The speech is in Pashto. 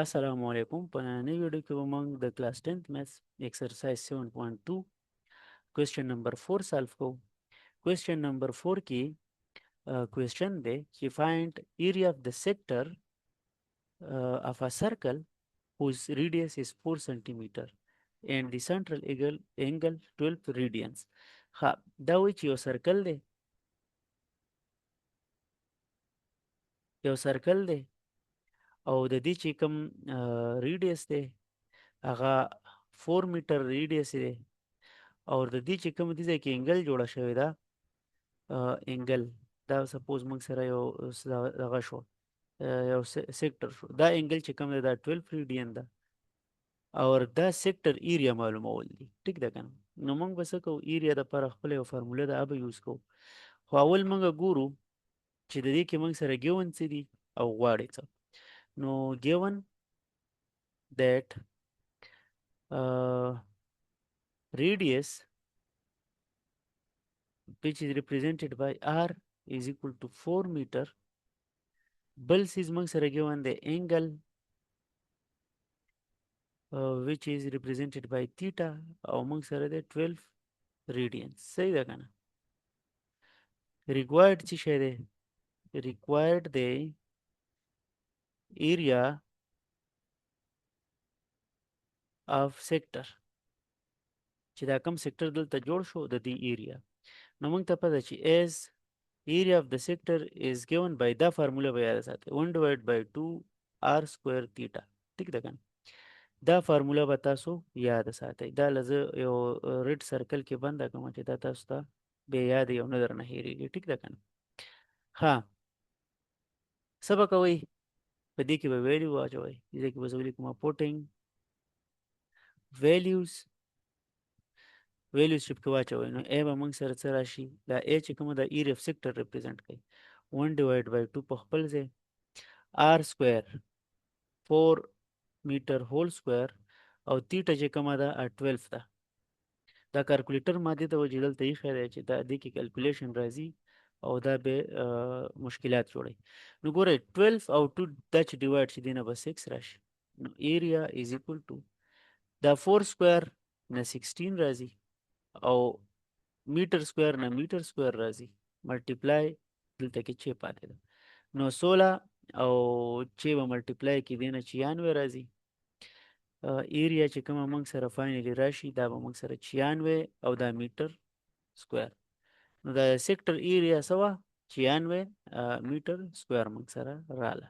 السلام علیکم. په نننۍ ویډیو کې به موږ د کلاس 10th میث ایکسرسایز 7.2 کوېسچن نمبر 4 سالو کوو. کوېسچن نمبر 4 کې کوېسچن دی چې find area of the sector of a circle whose radius is 4 centimeter and the central angle 12 radians. ها دا وایي چې یو سرکل دی او د دې چې کوم ریډیس دی هغه 4 میټر ریډیس دی او د دې چې کوم دي ځای کې انګل جوړه شوې ده انګل دا سپوز موږ سره یو دغه شو یو سیکټر شو دا انګل چې کوم دی دا 12 ریډین ده او دا سیکټر ایریا معلومول دي ټیک ده کنه نو موږ به څه کوو ایریا دپاره خپله یو فارموله ده هغه به یوز کوو خو اول موږ ګورو چې د دې کې موږ سره ګیون څه دي او غواړي څه نو ګیون that radius which is represented by r is equal to 4 meter. بل سیز موږ سره given the angle which is represented by theta او موږ سره د 12 radians. صحیح ده کنه required څه شی دی required the area of sector چې دا کوم سیکټر دلته جوړ شو د دې ایریا نو موږ ته پته چې as area of the sector is given by دا فارموله به یاد ساتئ 1 divided by 2 r square theta ټیک ده کنه دا فارموله به تاسو یاد ساتئ دا لزه یو ریډ سرکل کې بنده کوم چې دا تاسو ته بیا یاد یو نه درنه هېرېږي ټیک ده کنه ها څه به کوئ په دې کې به ویلیو واچوئ دې کې به زه ولیکم پوټینګ ویلیوز ویلیوز چې پکې واچوئ نو ای به موږ سره څه راشي دا ای چې کومه د ایریا اف سیکټر ریپرزینټ کوي 1 ډیوایډ بای 2 په خپل ځای آر سکویر 4 میټر هول سکویر او تیټه چې کومه ده 12 ده دا کارکولیټر ما دې ته وجې دلته ایښی دی چې دا دې کې کیلکولیشن راځي او دا به مشکلات جوړوي نو ګورئ 12 او 2 دا چې ډیوایډ شي دې نه به 6 راشي نو ایریا از ایکول ټو دا 4 سکویر نه 16 راځي او میټر سکویر نه میټر سکویر راځي ملټیپلای دلته کې 6 پاتې ده نو 16 او 6 به ملټیپلای کې دې نه 96 راځي ایریا چې کومه موږ سره فاینلي راشي دا به موږ سره 96 او دا میټر سکویر نو دا سیکټر ایریا څه وه 96 میټر سکویر موږ سره راله